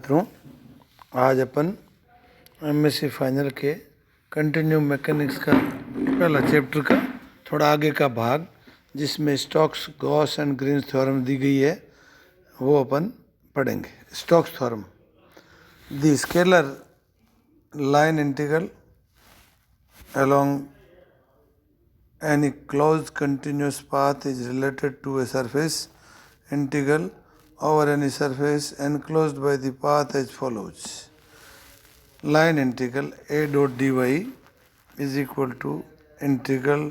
मित्रों, आज अपन एमएससी फाइनल के कंटिन्यू मैकेनिक्स का पहला चैप्टर का थोड़ा आगे का भाग, जिसमें Stokes Gauss and Green's theorem दी गई है, वो अपन पढ़ेंगे। Stokes theorem, the scalar line integral along any closed continuous path is related to a surface integral over any surface enclosed by the path as follows. Line integral a dot dy is equal to integral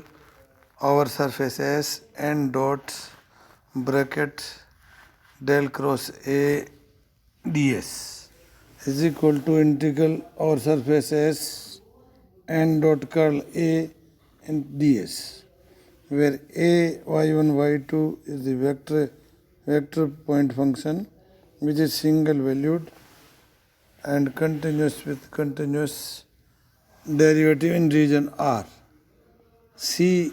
over surface s n dot bracket del cross a ds is equal to integral over surface s n dot curl a and ds, where a y1 y2 is the vector point function which is single valued and continuous with continuous derivative in region R. C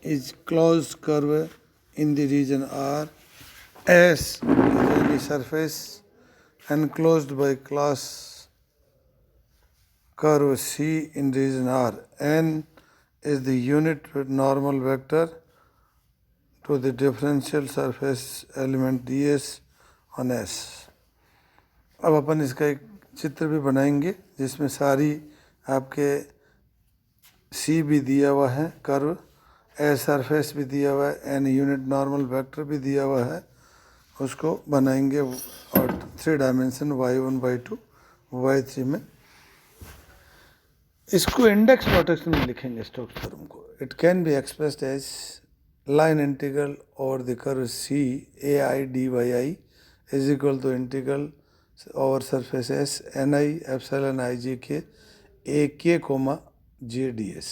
is closed curve in the region R. S is any surface enclosed by class curve C in region R. N is the unit normal vector to the differential surface element ds on S. अब अपन इसका एक चित्र भी बनाएंगे जिसमें सारी आपके C भी दिया हुआ है, कर्व, S सरफेस भी दिया हुआ है, N यूनिट नॉर्मल वेक्टर भी दिया हुआ है, उसको बनाएंगे और 3 डायमेंशन y1 y2 y3 में। इसको इंडेक्स नोटेशन में लिखेंगे स्टोक्स थ्योरम को। It can be expressed as line integral over the curve C A I D Y I is equal to integral over surface S N I epsilon I J K A K comma J D S.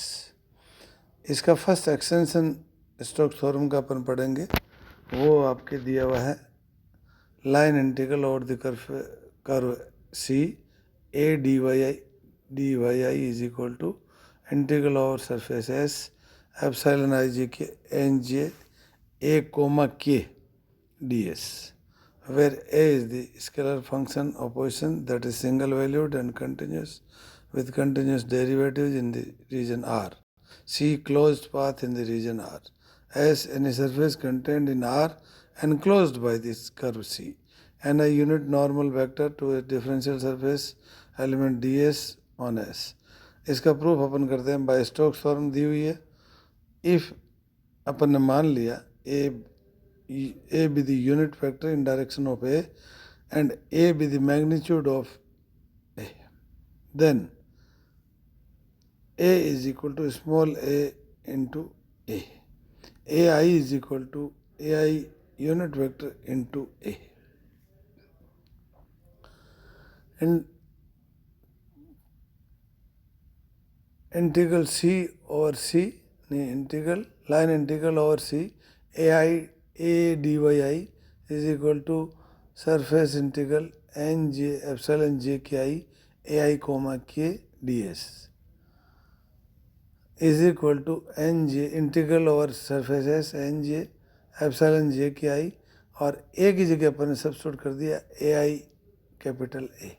इसका first extension Stokes theorem का अपन पढ़ेंगे, वो आपके दिया हुआ है line integral over the curve C A D Y I is equal to integral over surface S epsilon I J के N J A comma K D s, where a is the scalar function of position that is single valued and continuous with continuous derivatives in the region R. C closed path in the region R. S any surface contained in R enclosed by this curve C. And a unit normal vector to a differential surface element ds on S. इसका proof अपन करते हैं bye Stokes theorem दी हुई है। If अपन ने मान लिया A be the unit vector in direction of A and A be the magnitude of A, then A is equal to small a into A. AI is equal to AI unit vector into A. And integral C over C, integral line integral over C, AI a dy I is equal to surface integral n j epsilon j ki ai comma k ds is equal to n j integral over surface s n j epsilon j ki और a की जगह अपन ने substitute कर दिया ai capital A।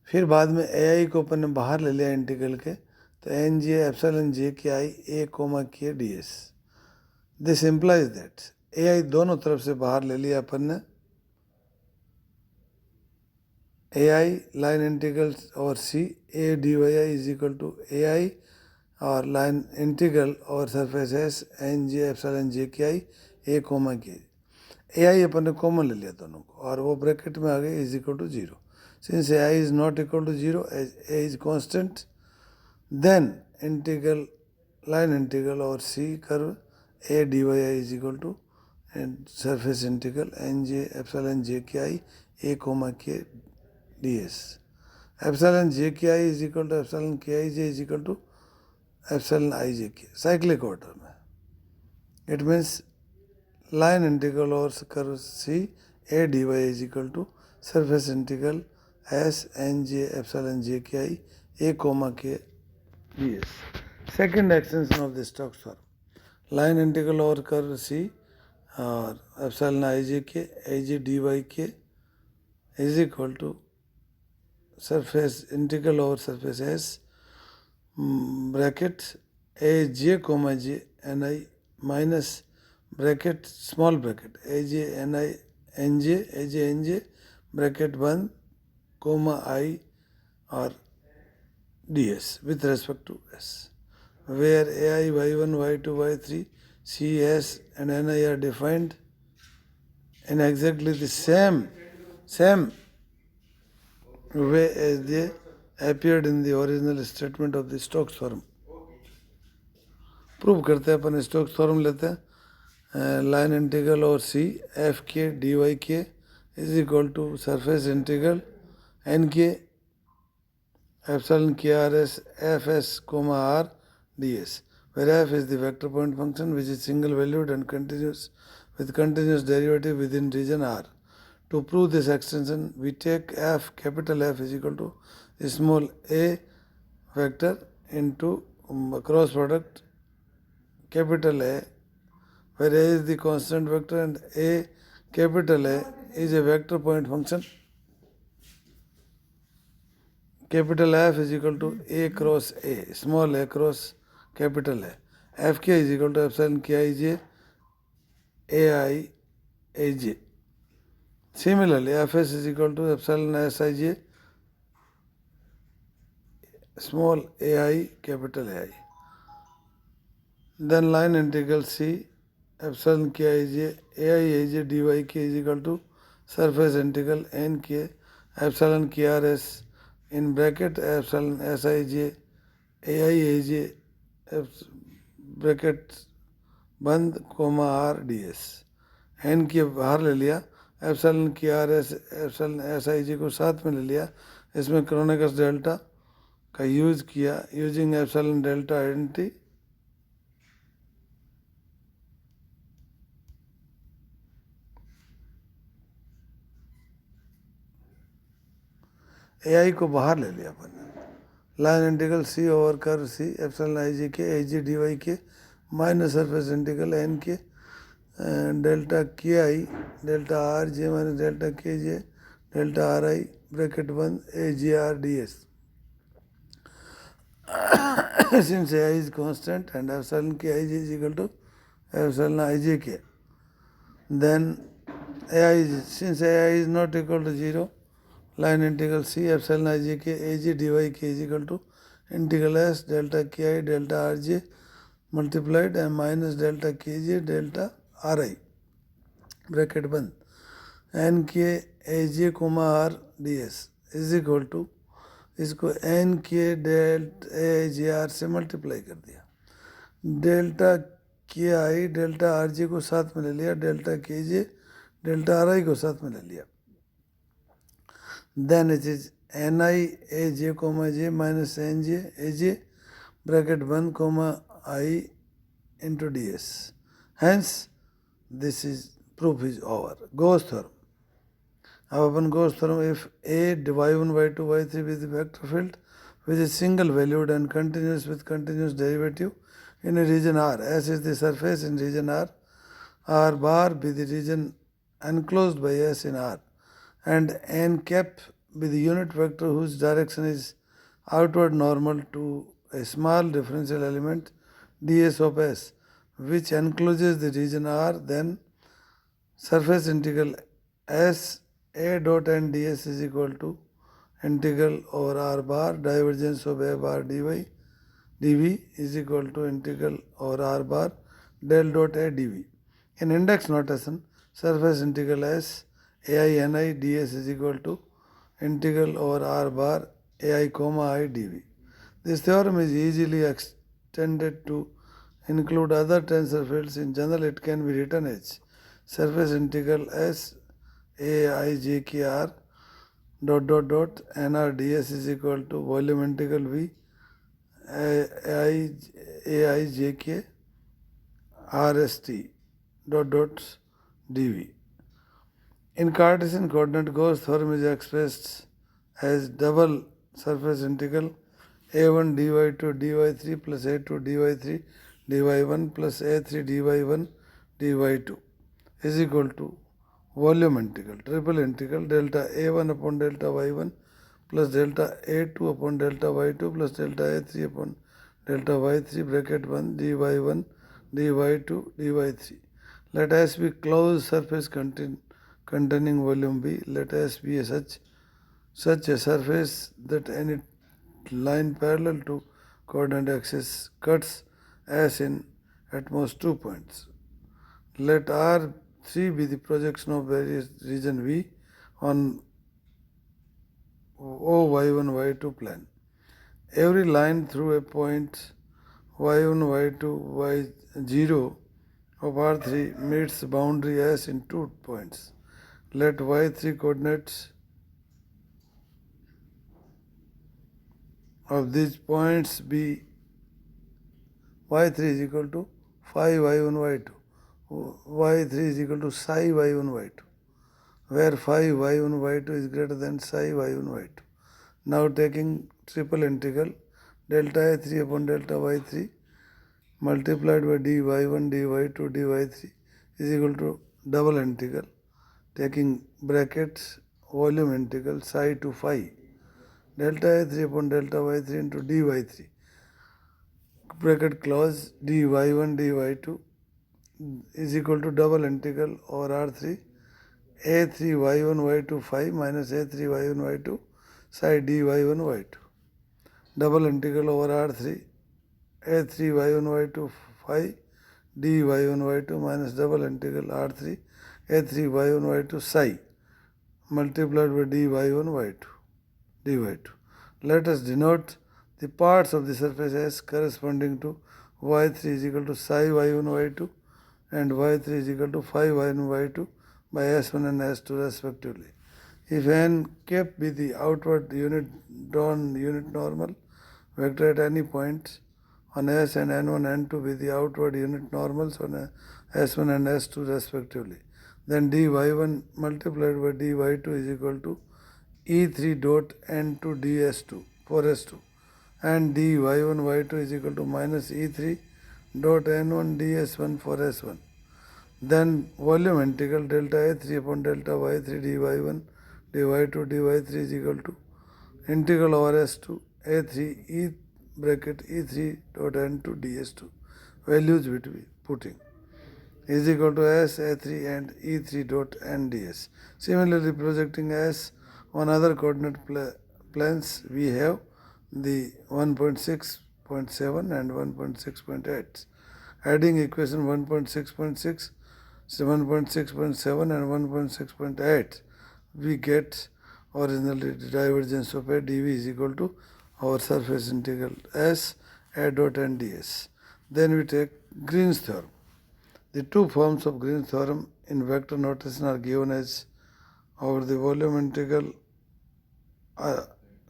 फिर बाद में ai को अपन ने बाहर ले लिया इंटीग्रल के, तो N J epsilon J K I A comma K D S. This implies that A I दोनों तरफ से बाहर ले लिया अपन ने। ए आई लाइन इंटीग्रल और C A D Y I is equal to A I over line integral over surface S N J epsilon J K I A comma के। ए आई अपन ने कॉमन ले लिया दोनों को और वो ब्रैकेट में आ गए is equal to zero. Since A I is not equal to zero as A is constant, then integral line integral और C curve a dy is equal to and surface integral n j epsilon j k I a comma k ds. Epsilon j k I is equal to epsilon k I j is equal to epsilon I j k, cyclic order में. It means line integral over curve C a dy is equal to surface integral s n j epsilon j k I a comma k ds. Second extension of the Stokes theorem. Line integral over curve C over epsilon I J K I J D Y K is equal to surface integral over surface S bracket aj comma j ni minus bracket small bracket aj ni nj aj nj bracket 1 comma I or ds with respect to S, where ai y1 y2 y3 cs and ni are defined in exactly the same way as they appeared in the original statement of the Stokes theorem. Prove करते हैं अपन Stokes theorem लेते हैं line integral और c f k d Y k is equal to surface integral N k epsilon k r s f s comma R D s where f is the vector point function which is single valued and continuous with continuous derivative within region R. To prove this extension, we take f, capital F is equal to small a vector into cross product capital A, where A is the constant vector and A capital A is a vector point function. Capital F is equal to A cross A, small a cross capital A. Fk is equal to epsilon Kij Ai Aj. Similarly, Fs is equal to epsilon Sij small ai capital Ai. Then line integral C epsilon Kij Ai Aj dyk is equal to surface integral Nk epsilon Krs in bracket epsilon Sij Ai Aj bracket बंद comma R D S N K बाहर ले लिया epsilon की R S epsilon S I G को साथ में ले लिया इसमें क्रोनिकस डेल्टा का यूज किया using epsilon delta identity A I को बाहर ले लिया अपन line integral C over curve C epsilon I G K A G D Y K minus surface integral N K delta K I delta R J minus delta K J delta R I bracket बंद A G R D S since ai is constant and epsilon k I j is equal to epsilon I j k, then ai is, since ai is not equal to 0, line integral c epsilon I j k a j dy k is equal to integral s delta ki delta r j multiplied and minus delta k j delta r I bracket बंद n k a j comma r ds is equal to इसको n k delta a j r से multiply कर दिया delta K I delta R J को साथ में ले लिया delta K J delta R आई को साथ में ले लिया then it is ni a j comma j minus n j a j bracket 1 comma I into ds. Hence, this is proof is over. Gauss theorem. अब अपन Gauss theorem, if a y1 y2 y3 with vector field which is single valued and continuous with continuous derivative in a region R, S is the surface in region R, R bar be the region enclosed by S in R, and n cap be the unit vector whose direction is outward normal to a small differential element ds of S which encloses the region R, then surface integral S a dot n ds is equal to integral over R bar divergence of a bar dy dv is equal to integral over R bar del dot a dv. In index notation, surface integral S ai ni ds is equal to integral over R bar ai comma I dv. This theorem is easily extended to include other tensor fields. In general, it can be written as surface integral S ai j k r dot dot dot nr ds is equal to volume integral v ai j k r s t dot dot dv. In Cartesian coordinate, Gauss theorem is expressed as double surface integral a1 dy2 dy3 plus a2 dy3 dy1 plus a3 dy1 dy2 is equal to volume integral, triple integral delta a1 upon delta y1 plus delta a2 upon delta y2 plus delta a3 upon delta y3 bracket 1 dy1 dy2 dy3. Let S be closed surface containing volume B. Let S be such a surface that any line parallel to coordinate axis cuts S in at most 2 points. Let R3 be the projection of various region V on O y1 y2 plane. Every line through a point y1 y2 y0 of R3 meets boundary S in 2 points. Let y3 coordinates of these points be y3 is equal to phi y1 y2. y3 is equal to psi y1 y2, where phi y1 y2 is greater than psi y1 y2. Now taking triple integral delta a3 upon delta y3 multiplied by dy1 dy2 dy3 is equal to double integral, taking brackets volume integral psi to phi delta a3 upon delta y3 into dy3 bracket close dy1 dy2 is equal to double integral over R3 a3 y1 y2 phi minus a3 y1 y2 psi dy1 y2. Double integral over R3 a3 y1 y2 phi dy1 y2 minus double integral R3 a3 y1 y2 psi multiplied by dy1 y2 dy2. Let us denote the parts of the surface S corresponding to y3 is equal to psi y1 y2 and y3 is equal to phi y1 y2 by S1 and S2 respectively. If n cap be the outward unit normal vector at any point on S and n1 n2 be the outward unit normals on S1 and S2 respectively, then dy1 multiplied by dy2 is equal to E3 dot n2 ds2 for S2 and dy1 y2 is equal to minus E3 dot n1 ds1 for S1. Then volume integral delta a3 upon delta y3 dy1 dy2 dy3 is equal to integral over S2 a3 e bracket e3 dot n2 ds2 values we will be putting is equal to S a3 and e3 dot n ds. Similarly, projecting S on other coordinate planes, we have the 1.6.7 and 1.6.8. Adding equation 1.6.6, 1.6.7 and 1.6.8, we get originally the divergence of A dv is equal to our surface integral S A dot n ds. Then we take Green's theorem. The two forms of Green's theorem in vector notation are given as over the volume integral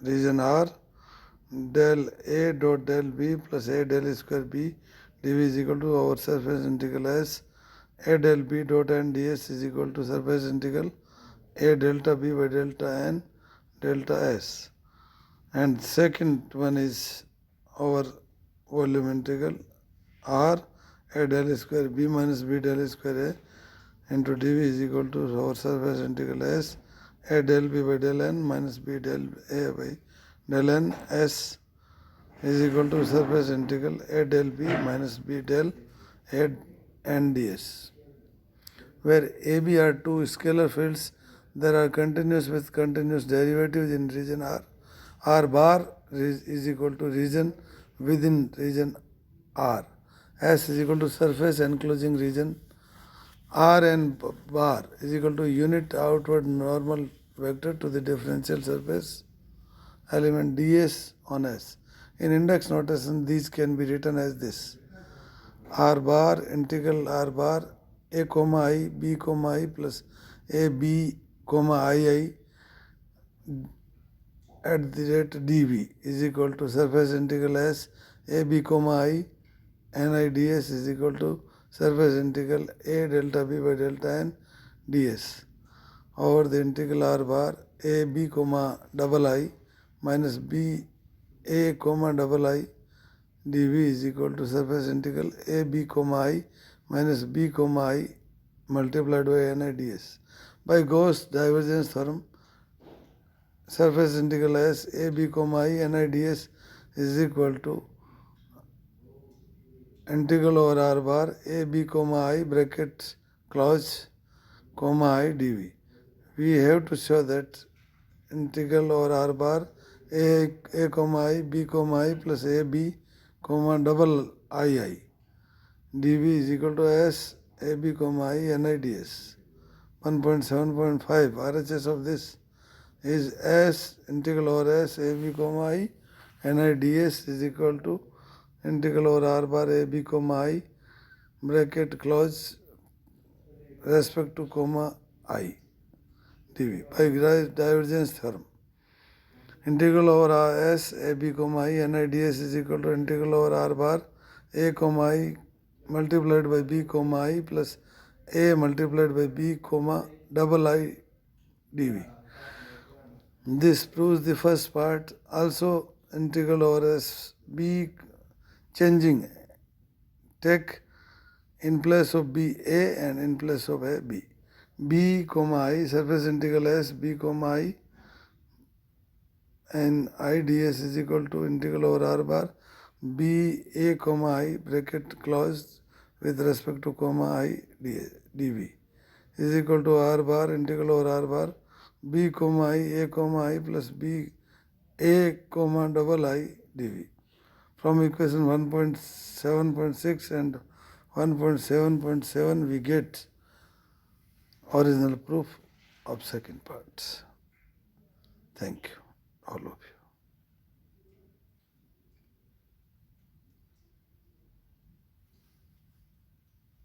region R del A dot del B plus A del square B dv is equal to our surface integral S A del B dot n ds is equal to surface integral A delta B by delta n delta S. And second one is our volume integral R A del square B minus B del square A into dv is equal to our surface integral S A del B by del n minus B del A by del n S is equal to surface integral A del B minus B del A n ds. Where AB are two scalar fields, there are continuous with continuous derivatives in region R. R bar is equal to region within region R. S is equal to surface enclosing region. R and bar is equal to unit outward normal vector to the differential surface element ds on S. In index notation, these can be written as this: R bar integral R bar a comma I b comma I plus a b comma I at the rate dv is equal to surface integral S a b comma I ni ds is equal to surface integral a delta b by delta n ds over the integral R bar a b comma double I minus b a comma double I dv is equal to surface integral a b comma I minus b comma I multiplied by ni ds. by Gauss divergence theorem, surface integral s a b comma I n I ds is equal to integral over r bar a b comma I brackets close comma I dv. We have to show that integral over r bar a comma I b comma I plus a b comma double I dv is equal to s a b comma I n I ds. 1.7.5 RHS of this is s integral over s a b comma I n I ds is equal to integral over r bar a b comma I bracket close respect to comma I dv by divergence theorem. Integral over s a b comma I n I ds is equal to integral over r bar a comma I multiplied by b comma I plus a multiplied by b comma double I dv. This proves the first part. Also integral over s b changing, take in place of b a and in place of a b. B comma I surface integral s b comma I and I ds is equal to integral over r bar b a comma I bracket closed with respect to comma I dv is equal to r bar integral over r bar b comma I a comma I plus b a comma double I dv. From equation 1.7.6 and 1.7.7 we get original proof of second part. Thank you, all of you.